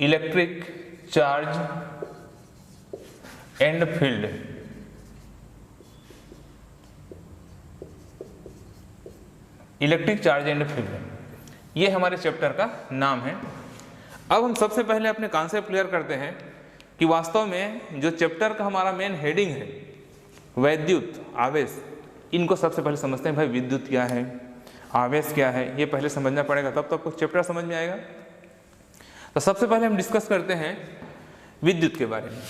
Electric charge and field. Electric charge and field ये हमारे chapter का नाम है। अब हम सबसे पहले अपने कॉन्सेप्ट क्लियर करते हैं कि वास्तव में जो चैप्टर का हमारा मेन हेडिंग है वैद्युत आवेश, इनको सबसे पहले समझते हैं। भाई विद्युत क्या है, आवेश क्या है, ये पहले समझना पड़ेगा, तब तो आपको चैप्टर समझ में आएगा। तो सबसे पहले हम डिस्कस करते हैं विद्युत के बारे में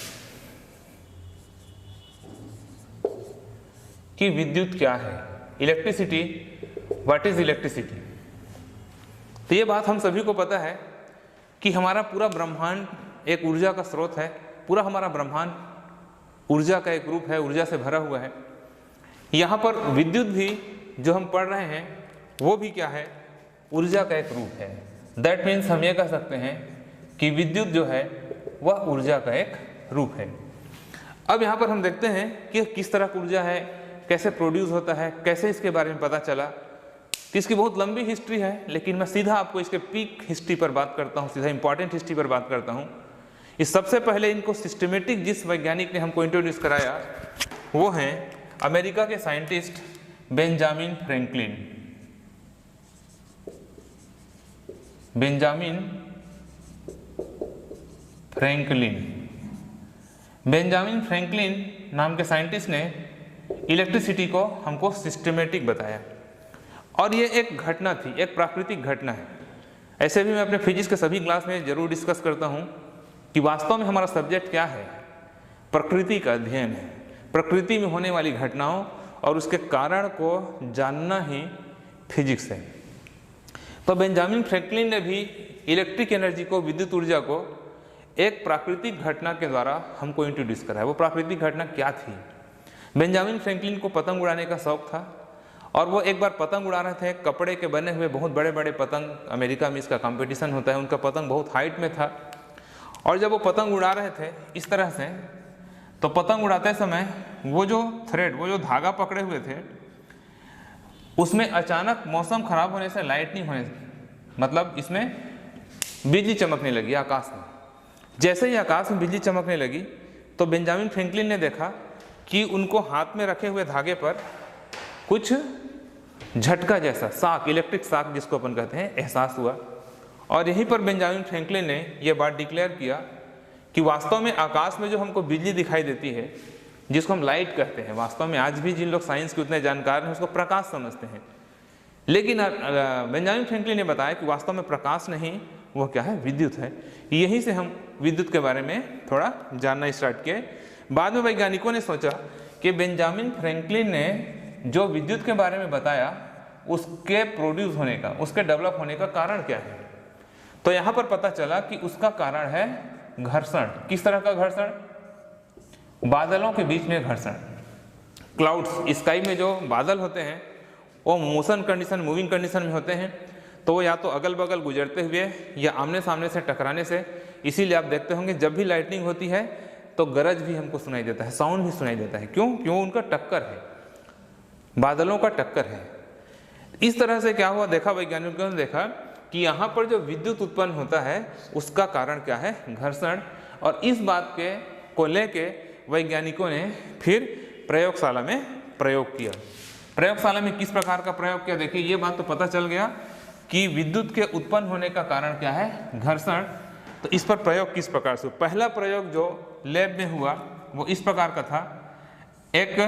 कि विद्युत क्या है, इलेक्ट्रिसिटी, व्हाट इज इलेक्ट्रिसिटी। तो ये बात हम सभी को पता है कि हमारा पूरा ब्रह्मांड एक ऊर्जा का स्रोत है। पूरा हमारा ब्रह्मांड ऊर्जा का एक रूप है, ऊर्जा से भरा हुआ है। यहाँ पर विद्युत भी जो हम पढ़ रहे हैं वो भी क्या है, ऊर्जा का एक रूप है। दैट मीन्स हम ये कह सकते हैं कि विद्युत जो है वह ऊर्जा का एक रूप है। अब यहाँ पर हम देखते हैं कि किस तरह की ऊर्जा है, कैसे प्रोड्यूस होता है, कैसे इसके बारे में पता चला। इसकी बहुत लंबी हिस्ट्री है, लेकिन मैं सीधा आपको इसके पीक हिस्ट्री पर बात करता हूँ, सीधा इंपॉर्टेंट हिस्ट्री पर बात करता हूँ। इस सबसे पहले इनको सिस्टमेटिक जिस वैज्ञानिक ने हमको इंट्रोड्यूस कराया वो हैं अमेरिका के scientist Benjamin Franklin. Benjamin Franklin नाम के साइंटिस्ट ने इलेक्ट्रिसिटी को हमको सिस्टमेटिक बताया। और ये एक घटना थी, एक प्राकृतिक घटना है। ऐसे भी मैं अपने फिजिक्स के सभी क्लास में जरूर डिस्कस करता हूँ कि वास्तव में हमारा सब्जेक्ट क्या है, प्रकृति का अध्ययन है। प्रकृति में होने वाली घटनाओं और उसके कारण को जानना ही फिजिक्स है। तो बेंजामिन फ्रैंकलिन ने भी इलेक्ट्रिक एनर्जी को, विद्युत ऊर्जा को एक प्राकृतिक घटना के द्वारा हमको इंट्रोड्यूस कराया। वो प्राकृतिक घटना क्या थी? बेंजामिन फ्रैंकलिन को पतंग उड़ाने का शौक था और वो एक बार पतंग उड़ा रहे थे। कपड़े के बने हुए बहुत बड़े बड़े पतंग, अमेरिका में इसका कंपटीशन होता है, उनका पतंग बहुत हाइट में था। और जब वो पतंग उड़ा रहे थे इस तरह से, तो पतंग उड़ाते समय वो जो थ्रेड, वो जो धागा पकड़े हुए थे, उसमें अचानक मौसम खराब होने से, लाइटनिंग होने से, मतलब इसमें बिजली चमकने लगी आकाश में। जैसे ही आकाश में बिजली चमकने लगी तो बेंजामिन फ्रैंकलिन ने देखा कि उनको हाथ में रखे हुए धागे पर कुछ झटका जैसा शाक, इलेक्ट्रिक शाक जिसको अपन कहते हैं, एहसास हुआ। और यहीं पर बेंजामिन फ्रैंकलिन ने यह बात डिक्लेयर किया कि वास्तव में आकाश में जो हमको बिजली दिखाई देती है, जिसको हम लाइट कहते हैं, वास्तव में आज भी जिन लोग साइंस के उतने जानकार हैं उसको प्रकाश समझते हैं, लेकिन बेंजामिन फ्रैंकलिन ने बताया कि वास्तव में प्रकाश नहीं, वो क्या है, विद्युत है। यहीं से हम विद्युत के बारे में थोड़ा जानना स्टार्ट किए। बाद में वैज्ञानिकों ने सोचा कि बेंजामिन फ्रैंकलिन ने जो विद्युत के बारे में बताया उसके प्रोड्यूस होने का, उसके डेवलप होने का कारण क्या है। तो यहाँ पर पता चला कि उसका कारण है घर्षण। किस तरह का घर्षण? बादलों के बीच में घर्षण। क्लाउड्स, स्काई में जो बादल होते हैं वो मोशन कंडीशन, मूविंग कंडीशन में होते हैं, तो वो या तो अगल बगल गुजरते हुए या आमने सामने से टकराने से, इसीलिए आप देखते होंगे जब भी लाइटनिंग होती है तो गरज भी हमको सुनाई देता है, साउंड भी सुनाई देता है। क्यों? उनका टक्कर है, बादलों का टक्कर है। इस तरह से क्या हुआ, देखा वैज्ञानिकों ने देखा कि यहाँ पर जो विद्युत उत्पन्न होता है उसका कारण क्या है, घर्षण। और इस बात को लेके वैज्ञानिकों ने फिर प्रयोगशाला में प्रयोग किया। प्रयोगशाला में किस प्रकार का प्रयोग किया? देखिए, ये बात तो पता चल गया कि विद्युत के उत्पन्न होने का कारण क्या है, घर्षण। तो इस पर प्रयोग किस प्रकार से? पहला प्रयोग जो लैब में हुआ वो इस प्रकार का था। एक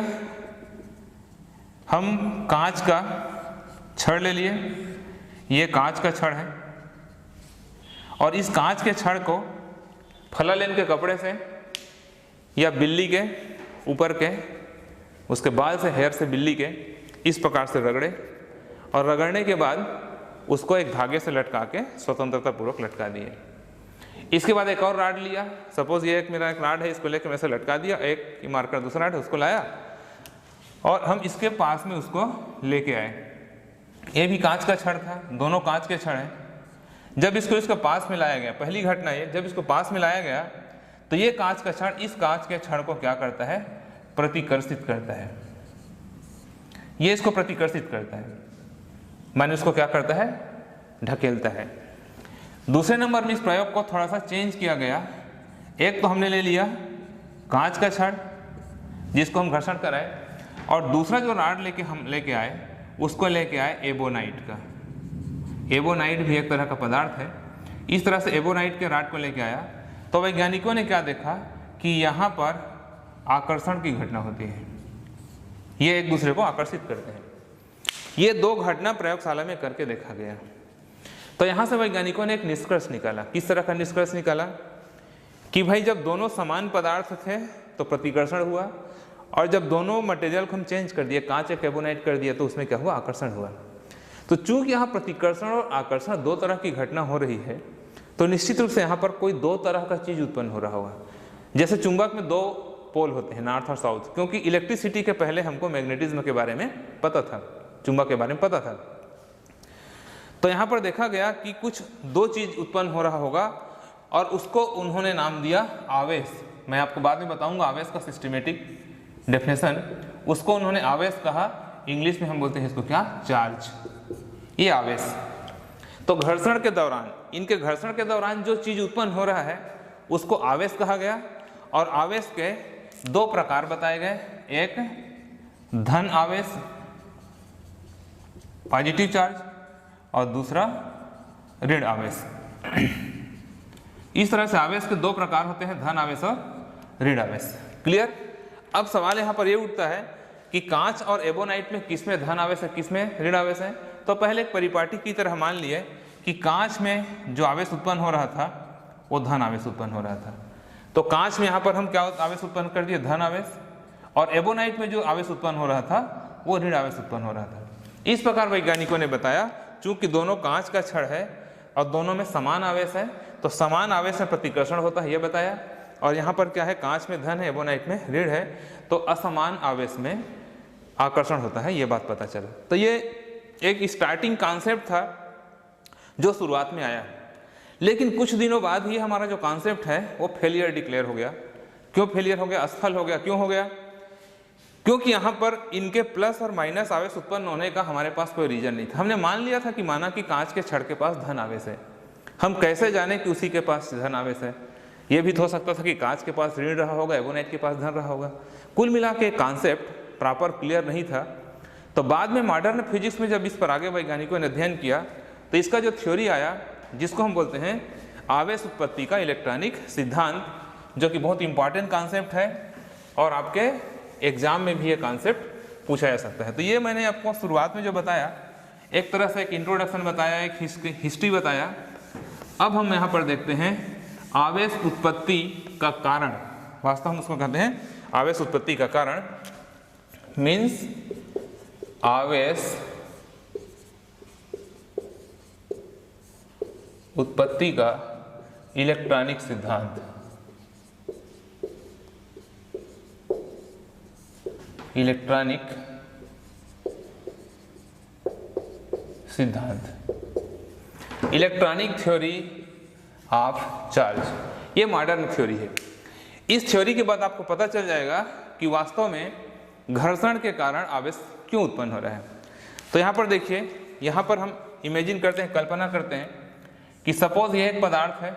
हम कांच का छड़ ले लिए, ये कांच का छड़ है, और इस कांच के छड़ को फलालेन के कपड़े से या बिल्ली के ऊपर के उसके बाल से, हेयर से बिल्ली के इस प्रकार से रगड़े, और रगड़ने के बाद उसको एक धागे से लटका के स्वतंत्रता पूर्वक लटका दिए। इसके बाद एक और राड लिया, सपोज ये मेरा एक राड है, इसको लेकर मैं ऐसे लटका दिया, एक मार्कर दूसरा राड है उसको लाया और हम इसके पास में उसको लेके आए। ये भी कांच का छड़ था, दोनों कांच के छड़ हैं। जब इसके पास में लाया गया, पहली घटना ये, जब इसको पास में लाया गया तो ये कांच का छड़ इस कांच के छड़ को क्या करता है, प्रतिकर्षित करता है। ये इसको प्रतिकर्षित करता है, माने उसको क्या करता है, ढकेलता है। दूसरे नंबर में इस प्रयोग को थोड़ा सा चेंज किया गया। एक तो हमने ले लिया कांच का छड़ जिसको हम घर्षण कराए, और दूसरा जो राड हम लेके आए उसको लेके आए एबोनाइट का। एबोनाइट भी एक तरह का पदार्थ है। इस तरह से एबोनाइट के राड को लेके आया तो वैज्ञानिकों ने क्या देखा कि यहाँ पर आकर्षण की घटना होती है, ये एक दूसरे को आकर्षित करते हैं। ये दो घटना प्रयोगशाला में करके देखा गया। तो यहाँ से वैज्ञानिकों ने एक निष्कर्ष निकाला। किस तरह का निष्कर्ष निकाला कि भाई जब दोनों समान पदार्थ थे तो प्रतिकर्षण हुआ, और जब दोनों मटेरियल को हम चेंज कर दिए, कांच या कार्बोनाइट कर दिया, तो उसमें क्या हुआ, आकर्षण हुआ। तो चूंकि यहाँ प्रतिकर्षण और आकर्षण दो तरह की घटना हो रही है, तो निश्चित रूप से यहाँ पर कोई दो तरह का चीज उत्पन्न हो रहा होगा। जैसे चुंबक में दो पोल होते हैं, नॉर्थ और साउथ, क्योंकि इलेक्ट्रिसिटी के पहले हमको मैग्नेटिज्म के बारे में पता था, चुंबक के बारे में पता था। तो यहाँ पर देखा गया कि कुछ दो चीज उत्पन्न हो रहा होगा, और उसको उन्होंने नाम दिया आवेश। मैं आपको बाद में बताऊंगा आवेश का सिस्टमेटिक डेफिनेशन। उसको उन्होंने आवेश कहा, इंग्लिश में हम बोलते हैं इसको क्या, चार्ज। ये आवेश। तो घर्षण के दौरान, इनके घर्षण के दौरान जो चीज उत्पन्न हो रहा है उसको आवेश कहा गया। और आवेश के दो प्रकार बताए गए, एक धन आवेश पॉजिटिव चार्ज, और दूसरा ऋण आवेश। इस तरह से आवेश के दो प्रकार होते हैं, धन आवेश और ऋण आवेश। क्लियर। अब सवाल यहाँ पर ये उठता है कि कांच और एबोनाइट में किसमें धन आवेश है, किसमें ऋण आवेश है। तो पहले एक परिपाटी की तरह मान लिए कि कांच में जो आवेश उत्पन्न हो रहा था वो धन आवेश उत्पन्न हो रहा था। तो कांच में यहाँ पर हम क्या आवेश उत्पन्न कर दिए, धन आवेश, और एबोनाइट में जो आवेश उत्पन्न हो रहा था वो ऋण आवेश उत्पन्न हो रहा था। इस प्रकार वैज्ञानिकों ने बताया, चूंकि दोनों कांच का छड़ है और दोनों में समान आवेश है, तो समान आवेश में प्रतिकर्षण होता है, ये बताया। और यहाँ पर क्या है, कांच में धन है, एबोनाइट में ऋण है, तो असमान आवेश में आकर्षण होता है, ये बात पता चला। तो ये एक स्टार्टिंग कॉन्सेप्ट था जो शुरुआत में आया, लेकिन कुछ दिनों बाद ही हमारा जो कॉन्सेप्ट है वो फेलियर डिक्लेयर हो गया। क्यों फेलियर हो गया, असफल हो गया। क्यों हो गया, क्योंकि यहाँ पर इनके प्लस और माइनस आवेश उत्पन्न होने का हमारे पास कोई रीजन नहीं था। हमने मान लिया था कि माना कि कांच के छड़ के पास धन आवेश है, हम कैसे जाने कि उसी के पास धन आवेश है। ये भी तो हो सकता था कि कांच के पास ऋण रहा होगा, एबोनाइट के पास धन रहा होगा। कुल मिला के कॉन्सेप्ट प्रॉपर क्लियर नहीं था। तो बाद में मॉडर्न फिजिक्स में जब इस पर आगे वैज्ञानिकों ने अध्ययन किया तो इसका जो थ्योरी आया, जिसको हम बोलते हैं आवेश उत्पत्ति का इलेक्ट्रॉनिक सिद्धांत, जो कि बहुत इंपॉर्टेंट कॉन्सेप्ट है और आपके एग्जाम में भी ये कॉन्सेप्ट पूछा जा सकता है। तो ये मैंने आपको शुरुआत में जो बताया, एक तरह से एक इंट्रोडक्शन बताया, एक हिस्ट्री बताया। अब हम यहाँ पर देखते हैं आवेश उत्पत्ति का कारण। वास्तव में उसको कहते हैं आवेश उत्पत्ति का कारण, मीन्स आवेश उत्पत्ति का इलेक्ट्रॉनिक सिद्धांत। इलेक्ट्रॉनिक सिद्धांत, इलेक्ट्रॉनिक थ्योरी ऑफ चार्ज, ये मॉडर्न थ्योरी है। इस थ्योरी के बाद आपको पता चल जाएगा कि वास्तव में घर्षण के कारण आवेश क्यों उत्पन्न हो रहा है। तो यहाँ पर देखिए, यहाँ पर हम इमेजिन करते हैं, कल्पना करते हैं कि सपोज ये एक पदार्थ है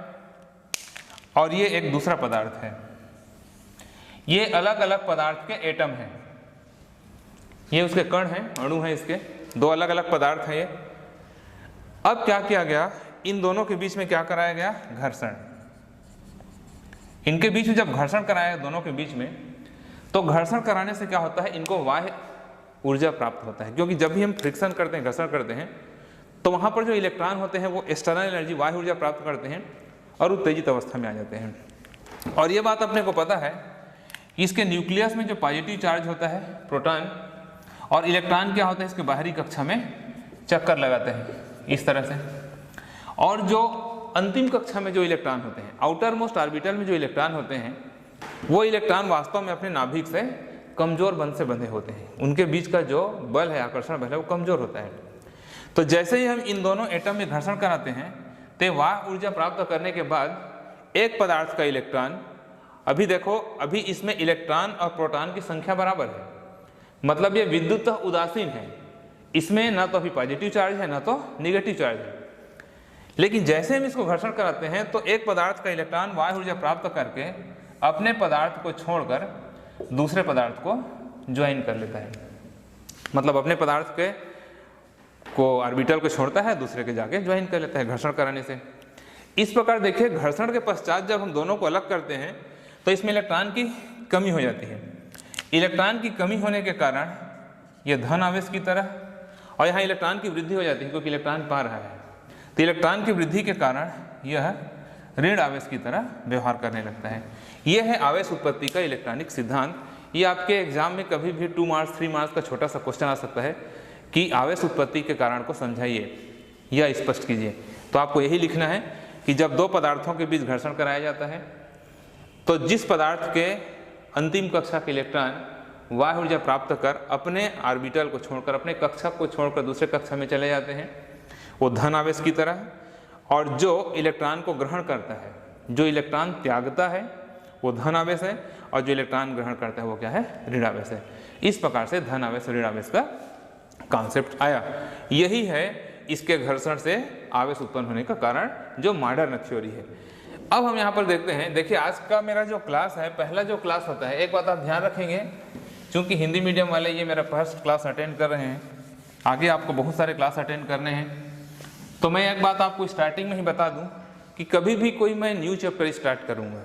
और ये एक दूसरा पदार्थ है। ये अलग अलग पदार्थ के एटम हैं, ये उसके कण हैं, अणु हैं, इसके दो अलग अलग पदार्थ हैं ये। अब क्या किया गया, इन दोनों के बीच में क्या कराया गया, घर्षण। इनके बीच में जब घर्षण कराया दोनों के बीच में, तो घर्षण कराने से क्या होता है, इनको बाह्य ऊर्जा प्राप्त होता है। क्योंकि जब भी हम फ्रिक्शन करते हैं, घर्षण करते हैं, तो वहाँ पर जो इलेक्ट्रॉन होते हैं वो एक्सटर्नल एनर्जी, बाह्य ऊर्जा प्राप्त करते हैं और उत्तेजित अवस्था में आ जाते हैं। और ये बात अपने को पता है कि इसके न्यूक्लियस में जो पॉजिटिव चार्ज होता है प्रोटॉन, और इलेक्ट्रॉन क्या होता है, इसके बाहरी कक्षा में चक्कर लगाते हैं इस तरह से। और जो अंतिम कक्षा में जो इलेक्ट्रॉन होते हैं, आउटर मोस्ट ऑर्बिटल में जो इलेक्ट्रॉन होते हैं, वो इलेक्ट्रॉन वास्तव में अपने नाभिक से कमजोर बंध से बंधे होते हैं। उनके बीच का जो बल है, आकर्षण बल है, वो कमजोर होता है। तो जैसे ही हम इन दोनों एटम में घर्षण कराते हैं, तो वह ऊर्जा प्राप्त करने के बाद एक पदार्थ का इलेक्ट्रॉन, अभी देखो, अभी इसमें इलेक्ट्रॉन और प्रोटॉन की संख्या बराबर है, मतलब ये विद्युत उदासीन है। इसमें ना तो अभी पॉजिटिव चार्ज है ना तो निगेटिव चार्ज है। लेकिन जैसे हम इसको घर्षण कराते हैं तो एक पदार्थ का इलेक्ट्रॉन y ऊर्जा प्राप्त करके अपने पदार्थ को छोड़कर दूसरे पदार्थ को ज्वाइन कर लेता है, मतलब अपने पदार्थ के को ऑर्बिटल को छोड़ता है, दूसरे के जाके ज्वाइन कर लेता है घर्षण कराने से। इस प्रकार देखिए घर्षण के पश्चात जब हम दोनों को अलग करते हैं तो इसमें इलेक्ट्रॉन की कमी हो जाती है। इलेक्ट्रॉन की कमी होने के कारण यह धन आवेश की तरह, और यहाँ इलेक्ट्रॉन की वृद्धि हो जाती है क्योंकि इलेक्ट्रॉन पा रहा है, तो इलेक्ट्रॉन की वृद्धि के कारण यह ऋण आवेश की तरह व्यवहार करने लगता है। यह है आवेश उत्पत्ति का इलेक्ट्रॉनिक सिद्धांत। ये आपके एग्जाम में कभी भी 2 मार्क्स 3 मार्क्स का छोटा सा क्वेश्चन आ सकता है कि आवेश उत्पत्ति के कारण को समझाइए या स्पष्ट कीजिए। तो आपको यही लिखना है कि जब दो पदार्थों के बीच घर्षण कराया जाता है तो जिस पदार्थ के अंतिम कक्षा के इलेक्ट्रॉन y ऊर्जा प्राप्त कर अपने ऑर्बिटल को छोड़कर, अपने कक्षक को छोड़कर दूसरे कक्षा में चले जाते हैं, वो धन आवेश की तरह, और जो इलेक्ट्रॉन को ग्रहण करता है, जो इलेक्ट्रॉन त्यागता है वो धन आवेश है, और जो इलेक्ट्रॉन ग्रहण करता है वो क्या है, ऋण आवेश है। इस प्रकार से धन आवेश और ऋण आवेश का कॉन्सेप्ट आया। यही है इसके घर्षण से आवेश उत्पन्न होने का कारण, जो मॉडर्न थ्योरी है। अब हम यहाँ पर देखते हैं, देखिए आज का मेरा जो क्लास है, पहला जो क्लास होता है, एक बात आप ध्यान रखेंगे, क्योंकि हिंदी मीडियम वाले ये मेरा फर्स्ट क्लास अटेंड कर रहे हैं, आगे आपको बहुत सारे क्लास अटेंड करने हैं, तो मैं एक बात आपको स्टार्टिंग में ही बता दूं कि कभी भी कोई मैं न्यू चैप्टर स्टार्ट करूंगा,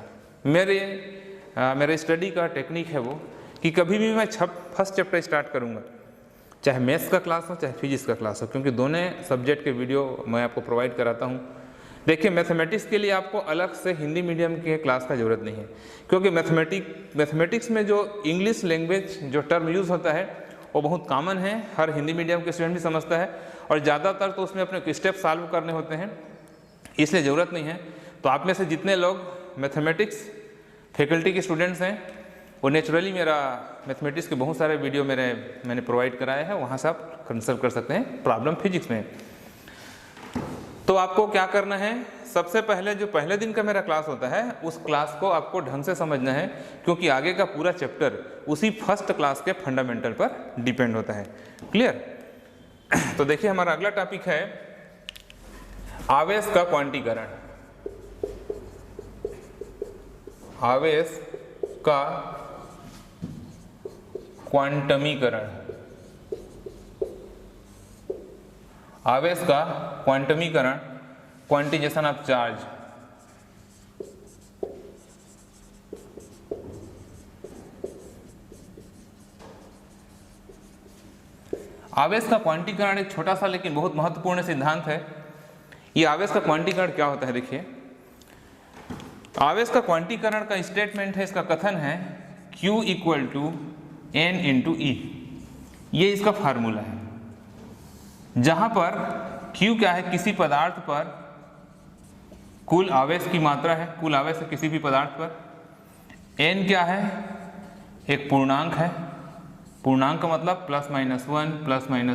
मेरे स्टडी का टेक्निक है वो कि कभी भी मैं फर्स्ट चैप्टर स्टार्ट करूंगा, चाहे मैथ्स का क्लास हो चाहे फिजिक्स का क्लास हो, क्योंकि दोनों सब्जेक्ट के वीडियो मैं आपको प्रोवाइड कराता हूँ। देखिए मैथमेटिक्स के लिए आपको अलग से हिंदी मीडियम के क्लास का ज़रूरत नहीं है, क्योंकि मैथमेटिक्स में जो इंग्लिश लैंग्वेज जो टर्म यूज़ होता है वो बहुत कॉमन है, हर हिंदी मीडियम के स्टूडेंट भी समझता है, और ज़्यादातर तो उसमें अपने स्टेप सॉल्व करने होते हैं, इसलिए ज़रूरत नहीं है। तो आप में से जितने लोग मैथमेटिक्स फैकल्टी के स्टूडेंट्स हैं वो नेचुरली मेरा मैथमेटिक्स के बहुत सारे वीडियो मैंने प्रोवाइड कराए हैं, वहाँ से आप कंसल्ट कर सकते हैं प्रॉब्लम फिजिक्स में। तो आपको क्या करना है, सबसे पहले जो पहले दिन का मेरा क्लास होता है उस क्लास को आपको ढंग से समझना है, क्योंकि आगे का पूरा चैप्टर उसी फर्स्ट क्लास के फंडामेंटल पर डिपेंड होता है। क्लियर? तो देखिए हमारा अगला टॉपिक है आवेश का क्वांटीकरण। आवेश का क्वांटमीकरण। आवेश का क्वांटमीकरण, क्वांटिजेशन ऑफ चार्ज। आवेश का क्वांटीकरण एक छोटा सा लेकिन बहुत महत्वपूर्ण सिद्धांत है। ये आवेश का क्वांटीकरण क्या होता है, देखिए आवेश का क्वांटीकरण का स्टेटमेंट है, इसका कथन है Q = N × E। ये इसका फार्मूला है, जहां पर Q क्या है, किसी पदार्थ पर कुल आवेश की मात्रा है, कुल आवेश है किसी भी पदार्थ पर। N क्या है, एक पूर्णांक है, पूर्णांक का मतलब +-1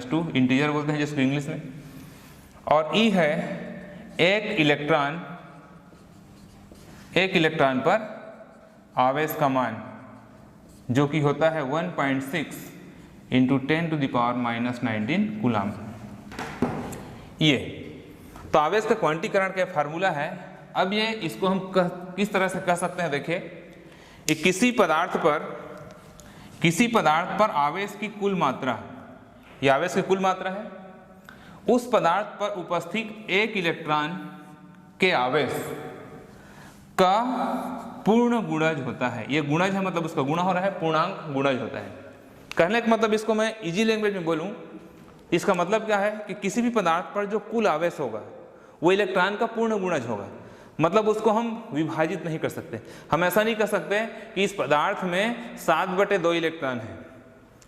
+-2, इंटीजर बोलते हैं जिसको इंग्लिश में। और E है एक इलेक्ट्रॉन पर आवेश का मान, जो कि होता है 1.6 × 10⁻⁻19 कूलम। ये तो आवेश का क्वांटीकरण का फार्मूला है। अब ये इसको हम किस तरह से कह सकते हैं, देखिए किसी पदार्थ पर आवेश की कुल मात्रा, ये आवेश की कुल मात्रा है, उस पदार्थ पर उपस्थित एक इलेक्ट्रॉन के आवेश का पूर्ण गुणज होता है। ये गुणज है, मतलब उसका गुणा हो रहा है, पूर्णांक गुणज होता है। कहने का मतलब इसको मैं इजी लैंग्वेज में बोलूं, इसका मतलब क्या है कि किसी भी पदार्थ पर जो कुल आवेश होगा वो इलेक्ट्रॉन का पूर्ण गुणज होगा, मतलब उसको हम विभाजित नहीं कर सकते। हम ऐसा नहीं कर सकते कि इस पदार्थ में 7/2 इलेक्ट्रॉन है,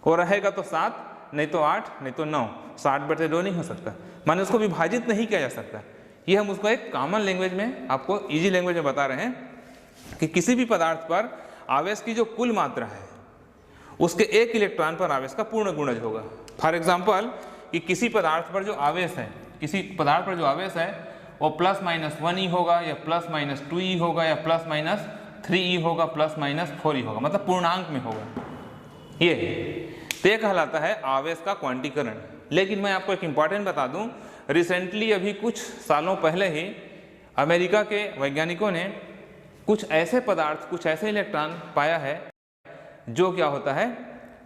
वो रहेगा तो 7, नहीं तो 8, नहीं तो 9, 60/2 नहीं हो सकता, माने उसको विभाजित नहीं किया जा सकता। ये हम उसको एक कॉमन लैंग्वेज में, आपको इजी लैंग्वेज में बता रहे हैं कि किसी भी पदार्थ पर आवेश की जो कुल मात्रा है उसके एक इलेक्ट्रॉन पर आवेश का पूर्ण गुणज होगा। फॉर एग्जाम्पल कि किसी पदार्थ पर जो आवेश है, वो +-1 E होगा, या +-2 E होगा, या +-3 E होगा, +-4 E होगा, मतलब पूर्णांक में होगा। ये कहलाता है आवेश का क्वांटीकरण। लेकिन मैं आपको एक इंपॉर्टेंट बता दूं, रिसेंटली अभी कुछ सालों पहले ही अमेरिका के वैज्ञानिकों ने कुछ ऐसे पदार्थ, कुछ ऐसे इलेक्ट्रॉन पाया है जो क्या होता है,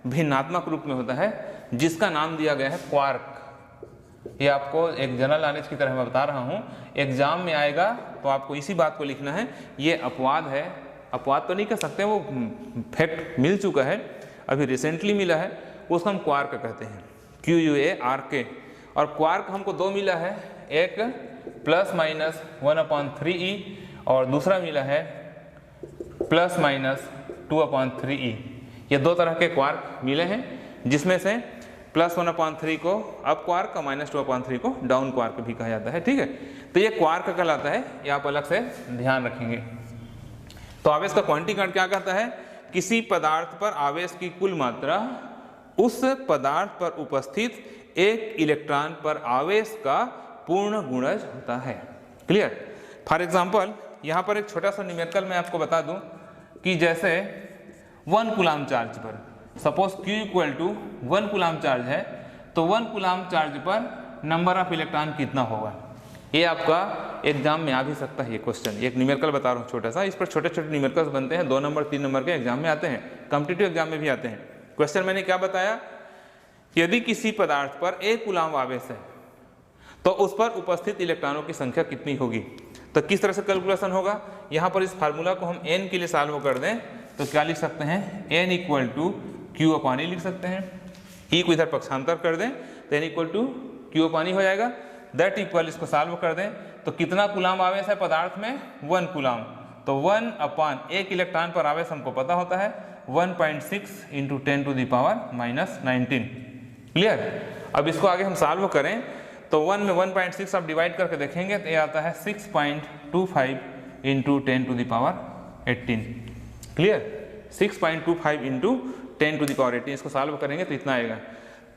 भिन्नात्मक रूप में होता है, जिसका नाम दिया गया है क्वार्क। ये आपको एक जनरल नॉलेज की तरह मैं बता रहा हूँ, एग्जाम में आएगा तो आपको इसी बात को लिखना है। ये अपवाद है, अपवाद तो नहीं कह सकते, वो फैक्ट मिल चुका है, अभी रिसेंटली मिला है, उसको हम क्वार्क कहते हैं, QUARK। और क्वार्क हमको दो मिला है, एक ±1/3e और दूसरा मिला है ±2/3e। ये दो तरह के क्वार्क मिले हैं, जिसमें से +1/3 को अप क्वार्क और -2/3 को डाउन क्वार्क भी कहा जाता है। ठीक है, तो ये क्वार्क कहलाता है, ये आप अलग से ध्यान रखेंगे। तो आवेश का क्वांटिटी कार्ड क्या कहता है, किसी पदार्थ पर आवेश की कुल मात्रा उस पदार्थ पर उपस्थित एक इलेक्ट्रॉन पर आवेश का पूर्ण गुणज होता है। क्लियर। फॉर एग्जाम्पल यहाँ पर एक छोटा सा न्यूमेरिकल मैं आपको बता दूं कि जैसे 1 कूलाम चार्ज पर, सपोज Q = 1 कूलाम चार्ज है, तो 1 कूलाम चार्ज पर नंबर ऑफ इलेक्ट्रॉन कितना होगा। ये आपका एग्जाम में आ भी सकता है ये क्वेश्चन, एक न्यूमेरिकल बता रहा हूँ छोटा सा, इस पर छोटे छोटे न्यूमेरिकल्स बनते हैं, 2 नंबर 3 नंबर के एग्जाम में आते हैं, कॉम्पिटिटिव एग्जाम में भी आते हैं। क्वेश्चन मैंने क्या बताया, यदि किसी पदार्थ पर 1 कूलाम आवेश है तो उस पर उपस्थित इलेक्ट्रॉनों की संख्या कितनी होगी। तो किस तरह से कैलकुलेशन होगा, यहाँ पर इस फार्मूला को हम n के लिए सॉल्व कर दें तो क्या लिख सकते हैं, n = Q/E लिख सकते हैं, E को इधर पक्षांतर कर दें तो n = Q/E हो जाएगा। दैट इक्वल, इसको सॉल्व कर दें तो कितना कूलाम आवेश है पदार्थ में, 1 कूलाम, तो 1/1 इलेक्ट्रॉन पर आवेश हमको पता होता है 1.6 × 10⁻⁻19। क्लियर। अब इसको आगे हम सॉल्व करें तो 1 में 1.6 आप डिवाइड करके देखेंगे तो ये आता है 6.25 × 10⁻18। क्लियर, 6.25 × 10⁻18, इसको सॉल्व करेंगे तो इतना आएगा।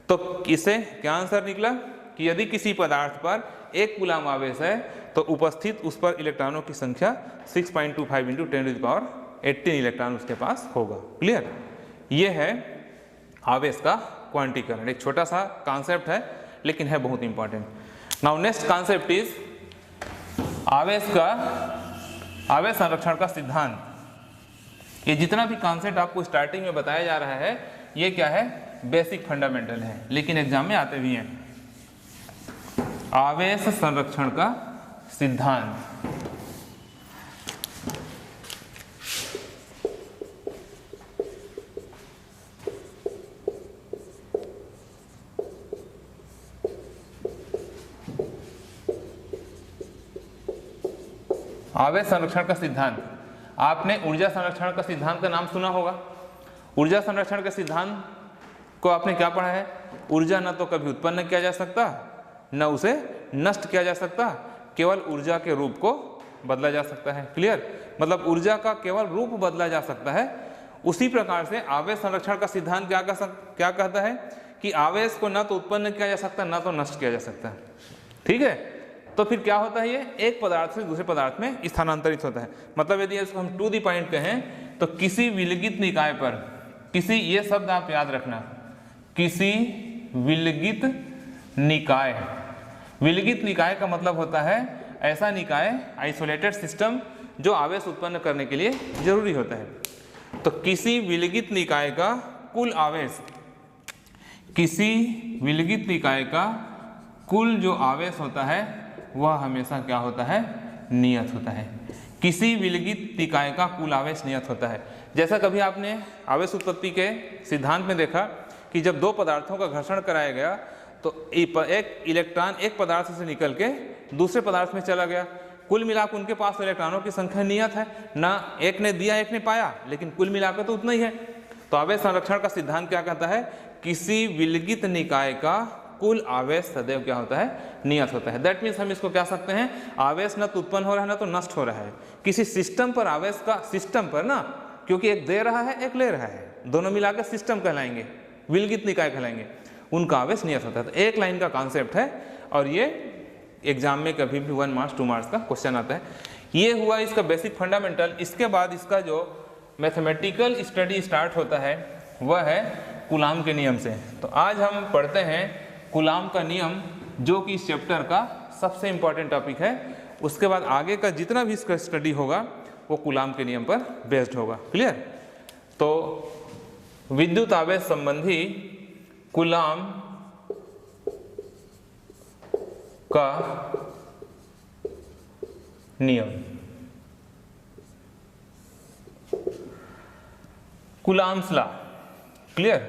तो इसे क्या आंसर निकला कि यदि किसी पदार्थ पर 1 कूलाम आवेश है तो उपस्थित उस पर इलेक्ट्रॉनों की संख्या 6.25 × 10⁻18 इलेक्ट्रॉन उसके पास होगा। क्लियर, ये है आवेश का क्वांटीकरण। एक छोटा सा कॉन्सेप्ट है लेकिन है बहुत important. Now next concept is आवेश संरक्षण का सिद्धांत। ये जितना भी कॉन्सेप्ट आपको स्टार्टिंग में बताया जा रहा है ये क्या है, बेसिक फंडामेंटल है, लेकिन एग्जाम में आते भी हैं। आवेश संरक्षण का सिद्धांत, आवेश संरक्षण का सिद्धांत। आपने ऊर्जा संरक्षण का सिद्धांत का नाम सुना होगा। ऊर्जा संरक्षण के सिद्धांत को आपने क्या पढ़ा है, ऊर्जा न तो कभी उत्पन्न किया जा सकता न उसे नष्ट किया जा सकता, केवल ऊर्जा के रूप को बदला जा सकता है। क्लियर, मतलब ऊर्जा का केवल रूप बदला जा सकता है। उसी प्रकार से आवेश संरक्षण का सिद्धांत क्या कहता है कि आवेश को न तो उत्पन्न किया जा सकता न तो नष्ट किया जा सकता। ठीक है, तो फिर क्या होता है, ये एक पदार्थ से दूसरे पदार्थ में स्थानांतरित होता है। मतलब यदि इसको हम टू द पॉइंट कहें तो किसी विलगित निकाय पर, किसी, ये शब्द आप याद रखना, किसी विलगित निकाय, विलगित निकाय का मतलब होता है ऐसा निकाय, आइसोलेटेड सिस्टम जो आवेश उत्पन्न करने के लिए जरूरी होता है। तो किसी विलगित निकाय का कुल आवेश, किसी विलगित निकाय का कुल जो आवेश होता है वह हमेशा क्या होता है, नियत होता है। किसी विलगित निकाय का कुल आवेश नियत होता है। जैसा कभी आपने आवेश उत्पत्ति के सिद्धांत में देखा कि जब दो पदार्थों का घर्षण कराया गया तो एक इलेक्ट्रॉन एक पदार्थ से निकल के दूसरे पदार्थ में चला गया, कुल मिलाकर उनके पास इलेक्ट्रॉनों की संख्या नियत है ना, एक ने दिया एक ने पाया, लेकिन कुल मिलाकर तो उतना ही है। तो आवेश संरक्षण का सिद्धांत क्या कहता है, किसी विलगित निकाय का कुल आवेश सदैव क्या होता है, नियत होता है। दैट मीन्स हम इसको क्या सकते हैं, आवेश न तो उत्पन्न हो रहा है ना तो नष्ट हो रहा है। किसी सिस्टम पर आवेश का, सिस्टम पर ना, क्योंकि एक दे रहा है एक ले रहा है, दोनों मिलाकर सिस्टम कहलाएंगे, विलगित निकाय कहलाएंगे, उनका आवेश नियत होता है। तो एक लाइन का कॉन्सेप्ट है और ये एग्जाम में कभी भी 1 मार्क्स 2 मार्क्स का क्वेश्चन आता है। ये हुआ इसका बेसिक फंडामेंटल। इसके बाद इसका जो मैथमेटिकल स्टडी स्टार्ट होता है वह है कूलाम के नियम से। तो आज हम पढ़ते हैं कूलाम का नियम जो कि इस चैप्टर का सबसे इम्पॉर्टेंट टॉपिक है। उसके बाद आगे का जितना भी इसका स्टडी होगा वो कूलाम के नियम पर बेस्ड होगा। क्लियर? तो विद्युत आवेश संबंधी कूलाम का नियम, coulombs law. Clear?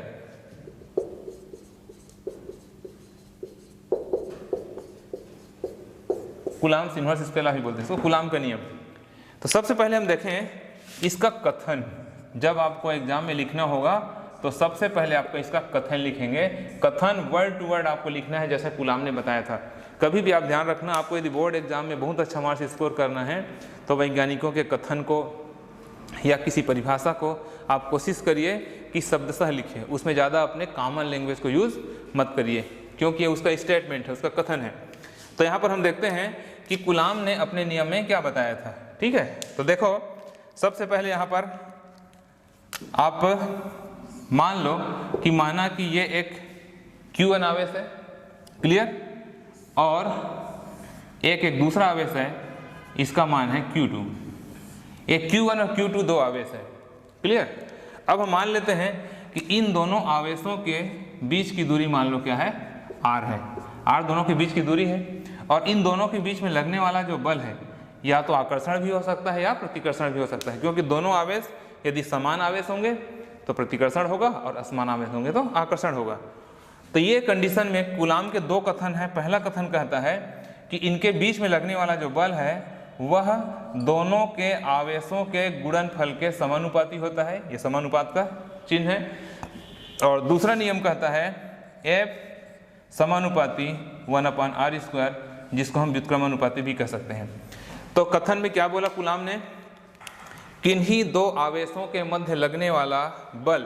Coulombs inverse इसके लॉ भी बोलते हैं इसको, कूलाम का नियम। तो सबसे पहले हम देखें इसका कथन। जब आपको एग्जाम में लिखना होगा तो सबसे पहले आपको इसका कथन लिखेंगे। कथन वर्ड टू वर्ड आपको लिखना है जैसे कूलाम ने बताया था। कभी भी आप ध्यान रखना, आपको यदि बोर्ड एग्जाम में बहुत अच्छा मार्क्स स्कोर करना है तो वैज्ञानिकों के कथन को या किसी परिभाषा को आप कोशिश करिए कि शब्दशः लिखें, उसमें ज़्यादा अपने कॉमन लैंग्वेज को यूज़ मत करिए, क्योंकि ये उसका स्टेटमेंट है, उसका कथन है। तो यहाँ पर हम देखते हैं कि कूलाम ने अपने नियम में क्या बताया था। ठीक है, तो देखो सबसे पहले यहाँ पर आप मान लो कि माना कि ये एक Q1 आवेश है। क्लियर? और एक दूसरा आवेश है, इसका मान है Q2। एक Q1 और Q2 दो आवेश है। क्लियर? अब हम मान लेते हैं कि इन दोनों आवेशों के बीच की दूरी मान लो क्या है, R है। R दोनों के बीच की दूरी है और इन दोनों के बीच में लगने वाला जो बल है या तो आकर्षण भी हो सकता है या प्रतिकर्षण भी हो सकता है, क्योंकि दोनों आवेश यदि समान आवेश होंगे तो प्रतिकर्षण होगा और असमान आवेश होंगे तो आकर्षण होगा। तो ये कंडीशन में कूलाम के दो कथन है। पहला कथन कहता है कि इनके बीच में लगने वाला जो बल है वह दोनों के आवेशों के गुणनफल के समानुपाती होता है। ये समानुपात का चिन्ह है। और दूसरा नियम कहता है F समानुपाती 1/r², जिसको हम व्युत्क्रमानुपाती भी कह सकते हैं। तो कथन में क्या बोला कूलाम ने? किन्हीं दो आवेशों के मध्य लगने वाला बल,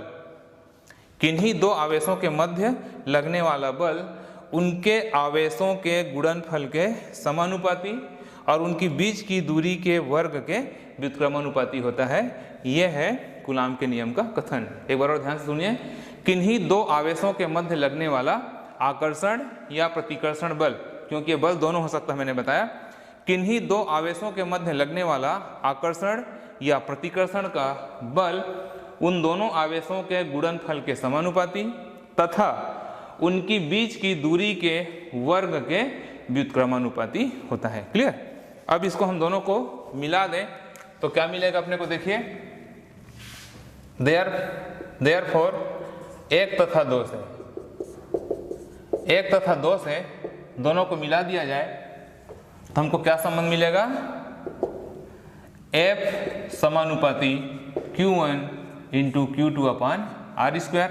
किन्हीं दो आवेशों के मध्य लगने वाला बल उनके आवेशों के गुणनफल के समानुपाती और उनकी बीच की दूरी के वर्ग के व्युत्क्रमानुपाती होता है। यह है कूलाम के नियम का कथन। एक बार और ध्यान से सुनिए। किन्हीं दो आवेशों के मध्य लगने वाला आकर्षण या प्रतिकर्षण बल, क्योंकि ये बल दोनों हो सकता है, मैंने बताया। किन्हीं दो आवेशों के मध्य लगने वाला आकर्षण या प्रतिकर्षण का बल उन दोनों आवेशों के गुणनफल के समानुपाती तथा उनकी बीच की दूरी के वर्ग के व्युत्क्रमानुपाती होता है। क्लियर? अब इसको हम दोनों को मिला दें तो क्या मिलेगा अपने को, देखिए। देयरफॉर एक तथा दो से, एक तथा दो से दोनों को मिला दिया जाए तो हमको क्या संबंध मिलेगा? F समानुपाती Q1 इंटू Q2/r²।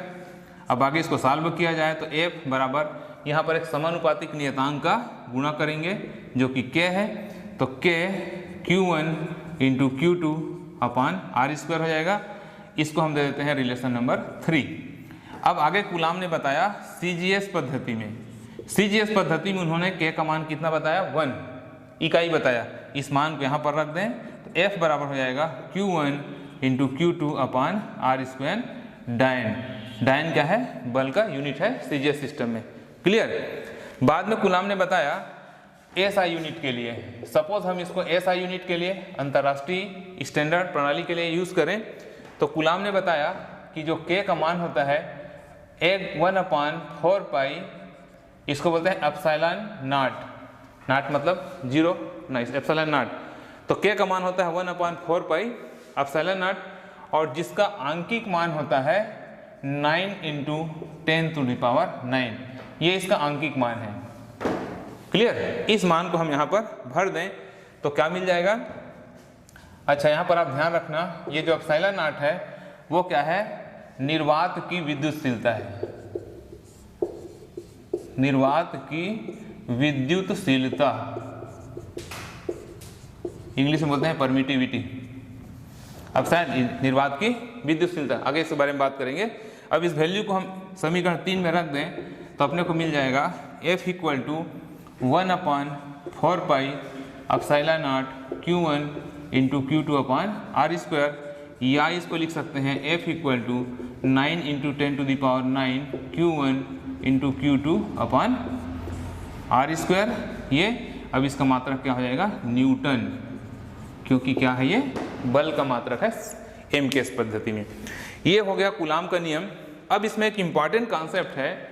अब आगे इसको सॉल्व किया जाए तो F बराबर यहाँ पर एक समानुपातिक नियतांक का गुणा करेंगे जो कि K है, तो K Q1 इंटू Q2/r² हो जाएगा। इसको हम दे देते हैं रिलेशन नंबर 3। अब आगे कूलाम ने बताया CGS पद्धति में, CGS पद्धति में उन्होंने K का मान कितना बताया? 1 इकाई बताया। इस मान को यहाँ पर रख दें तो F बराबर हो जाएगा Q1 इंटू Q2/r²। डायन क्या है? बल का यूनिट है CGS सिस्टम में। क्लियर? बाद में कूलाम ने बताया SI यूनिट के लिए, सपोज हम इसको SI यूनिट के लिए अंतर्राष्ट्रीय स्टैंडर्ड प्रणाली के लिए यूज करें तो कूलाम ने बताया कि जो K का मान होता है 1/4 पाई, इसको बोलते हैं एप्सिलॉन नॉट। नॉट मतलब जीरो, नाइस, एप्सिलॉन नॉट। तो K का मान होता है 1/4 पाई एप्सिलॉन नॉट, और जिसका आंकिक मान होता है 9 × 10⁹। ये इसका आंकिक मान है। क्लियर? इस मान को हम यहाँ पर भर दें तो क्या मिल जाएगा? अच्छा, यहाँ पर आप ध्यान रखना, ये जो एप्सिलॉन नॉट है वो क्या है? निर्वात की विद्युतशीलता है। निर्वात की विद्युतशीलता, इंग्लिश में बोलते हैं परमिटिविटी। अब शायद निर्वात की विद्युतशीलता, आगे इसके बारे में बात करेंगे। अब इस वैल्यू को हम समीकरण 3 में रख दें तो अपने को मिल जाएगा F = 1/4 pi epsilon not Q1 into Q2/r², या इसको लिख सकते हैं F = 9 × 10⁹ Q1 into Q2/r²। Are square, ये अब इसका मात्रक क्या हो जाएगा न्यूटन, क्योंकि क्या है ये बल का मात्रक है एम के इस पद्धति में। ये हो गया कूलाम का नियम। अब इसमें एक इम्पॉर्टेंट कॉन्सेप्ट है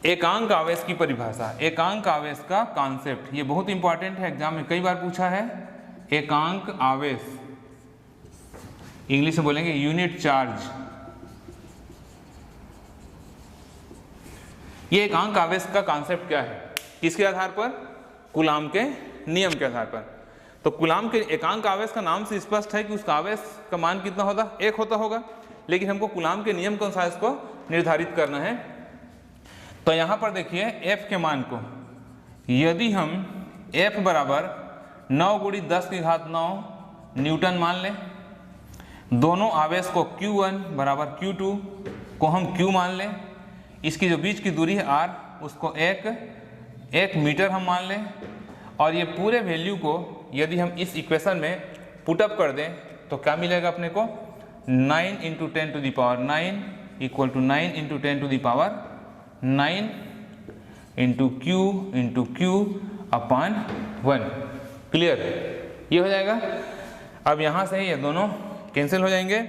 एकांक आवेश की परिभाषा। एकांक आवेश का कॉन्सेप्ट ये बहुत इंपॉर्टेंट है, एग्जाम में कई बार पूछा है। एकांक आवेश, इंग्लिश में बोलेंगे यूनिट चार्ज। ये एकांक आवेश का कॉन्सेप्ट क्या है, किसके आधार पर, कूलाम के नियम के आधार पर। तो कूलाम के एकांक आवेश का नाम से स्पष्ट है कि उसका आवेश का मान कितना होता, एक होता होगा, लेकिन हमको कूलाम के नियम के अनुसार इसको निर्धारित करना है। तो यहां पर देखिए F के मान को यदि हम F बराबर 9 गुणी 10 की घात 9 न्यूटन मान लें, दोनों आवेश को Q1 बराबर Q2 को हम Q मान लें, इसकी जो बीच की दूरी है R उसको 1 मीटर हम मान लें, और ये पूरे वैल्यू को यदि हम इस इक्वेशन में पुटअप कर दें तो क्या मिलेगा अपने को 9 × 10⁹ इक्वल टू 9 × 10⁹ 9 × Q/1। क्लियर, ये हो जाएगा। अब यहाँ से ये दोनों कैंसिल हो जाएंगे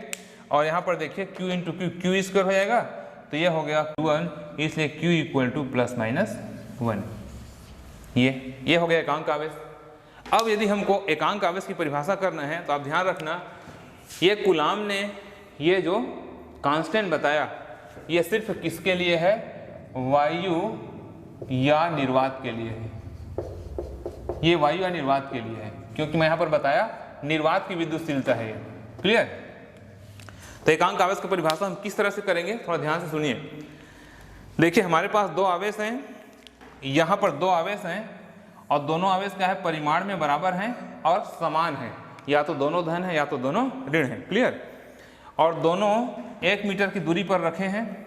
और यहाँ पर देखिए Q × Q स्क्वायर हो जाएगा, तो ये हो गया Q1, इसलिए Q = ±1। ये हो गया एकांक आवेश। अब यदि हमको एकांक आवेश की परिभाषा करना है तो आप ध्यान रखना, ये कूलाम ने ये जो कांस्टेंट बताया ये सिर्फ किसके लिए है, वायु या निर्वात के लिए है। ये वायु या निर्वात के लिए है, क्योंकि मैं यहाँ पर बताया निर्वात की विद्युतशीलता है ये। क्लियर। तो एकांक आवेश की परिभाषा हम किस तरह से करेंगे, थोड़ा ध्यान से सुनिए। देखिए हमारे पास दो आवेश हैं, यहाँ पर दो आवेश हैं और दोनों आवेश क्या है, परिमाण में बराबर हैं और समान हैं, या तो दोनों धन है या तो दोनों ऋण है। क्लियर। और दोनों 1 मीटर की दूरी पर रखे हैं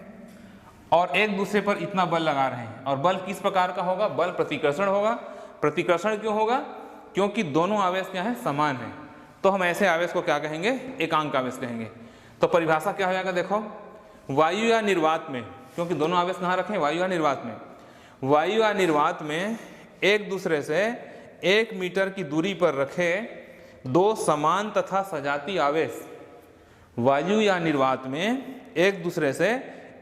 और एक दूसरे पर इतना बल लगा रहे हैं, और बल किस प्रकार का होगा, बल प्रतिकर्षण होगा। प्रतिकर्षण क्यों होगा, क्योंकि दोनों आवेश क्या है, समान है। तो हम ऐसे आवेश को क्या कहेंगे, एकांक आवेश कहेंगे। तो परिभाषा क्या हो जाएगा, देखो वायु या निर्वात में, क्योंकि दोनों आवेश कहाँ रखे हैं, वायु या निर्वात में। वायु या निर्वात में एक दूसरे से 1 मीटर की दूरी पर रखे दो समान तथा सजातीय आवेश, वायु या निर्वात में एक दूसरे से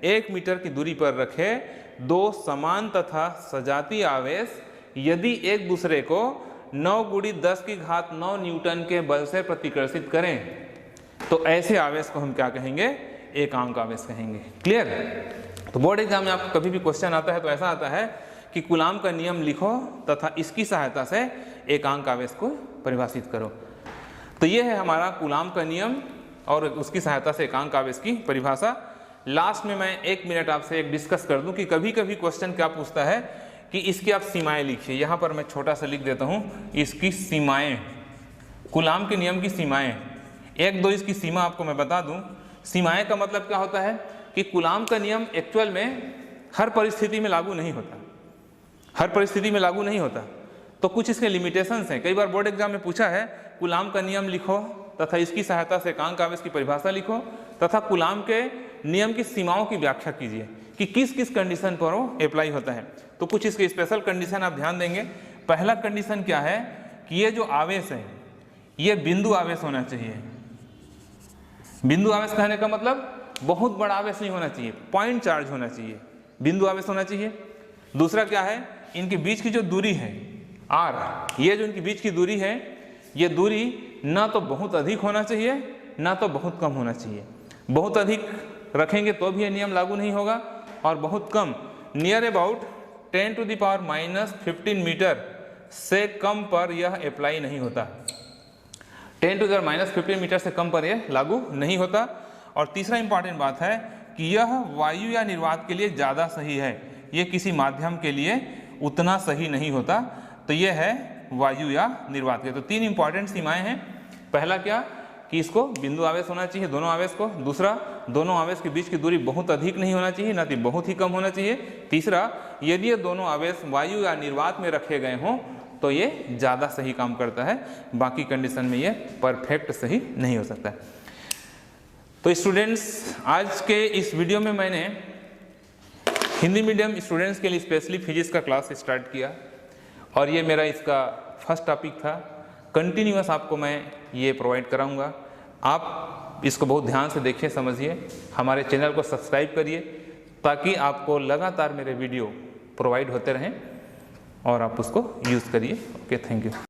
1 मीटर की दूरी पर रखे दो समान तथा सजातीय आवेश यदि एक दूसरे को 9 × 10⁹ न्यूटन के बल से प्रतिकर्षित करें तो ऐसे आवेश को हम क्या कहेंगे, एकांक आवेश कहेंगे। क्लियर। तो बोर्ड एग्जाम में आपको कभी भी क्वेश्चन आता है तो ऐसा आता है कि कूलाम का नियम लिखो तथा इसकी सहायता से एकांक आवेश को परिभाषित करो। तो ये है हमारा कूलाम का नियम और उसकी सहायता से एकांक आवेश की परिभाषा। लास्ट में मैं 1 मिनट आपसे एक डिस्कस कर दूं कि कभी कभी क्वेश्चन क्या पूछता है कि इसकी आप सीमाएं लिखिए। यहाँ पर मैं छोटा सा लिख देता हूँ, इसकी सीमाएं, कूलाम के नियम की सीमाएं। 1-2 इसकी सीमा आपको मैं बता दूं। सीमाएं का मतलब क्या होता है कि कूलाम का नियम एक्चुअल में हर परिस्थिति में लागू नहीं होता, हर परिस्थिति में लागू नहीं होता। तो कुछ इसके लिमिटेशंस हैं। कई बार बोर्ड एग्जाम में पूछा है कूलाम का नियम लिखो तथा इसकी सहायता से एकांक आवेश की परिभाषा लिखो तथा कूलाम के नियम की सीमाओं की व्याख्या कीजिए कि किस किस कंडीशन पर वो अप्लाई होता है। तो कुछ इसके स्पेशल कंडीशन आप ध्यान देंगे। पहला कंडीशन क्या है कि ये जो आवेश है ये बिंदु आवेश होना चाहिए। बिंदु आवेश कहने का मतलब बहुत बड़ा आवेश नहीं होना चाहिए, पॉइंट चार्ज होना चाहिए, बिंदु आवेश होना चाहिए। दूसरा क्या है, इनके बीच की जो दूरी है r, ये जो इनके बीच की दूरी है ये दूरी ना तो बहुत अधिक होना चाहिए ना तो बहुत कम होना चाहिए। बहुत अधिक रखेंगे तो भी ये नियम लागू नहीं होगा और बहुत कम, नियर अबाउट 10⁻⁻15 मीटर से कम पर यह अप्लाई नहीं होता। 10⁻⁻15 मीटर से कम पर यह लागू नहीं होता। और तीसरा इंपॉर्टेंट बात है कि यह वायु या निर्वात के लिए ज़्यादा सही है, यह किसी माध्यम के लिए उतना सही नहीं होता। तो यह है वायु या निर्वात के। तो 3 इंपॉर्टेंट सीमाएं हैं। पहला क्या कि इसको बिंदु आवेश होना चाहिए दोनों आवेश को। दूसरा, दोनों आवेश के बीच की दूरी बहुत अधिक नहीं होना चाहिए, ना कि बहुत ही कम होना चाहिए। तीसरा, यदि ये दोनों आवेश वायु या निर्वात में रखे गए हों तो ये ज़्यादा सही काम करता है, बाकी कंडीशन में ये परफेक्ट सही नहीं हो सकता। तो स्टूडेंट्स, आज के इस वीडियो में मैंने हिंदी मीडियम स्टूडेंट्स के लिए स्पेशली फिजिक्स का क्लास स्टार्ट किया और ये मेरा इसका फर्स्ट टॉपिक था। कंटिन्यूअस आपको मैं ये प्रोवाइड कराऊंगा। आप इसको बहुत ध्यान से देखिए, समझिए, हमारे चैनल को सब्सक्राइब करिए ताकि आपको लगातार मेरे वीडियो प्रोवाइड होते रहें और आप उसको यूज़ करिए। Okay, thank you.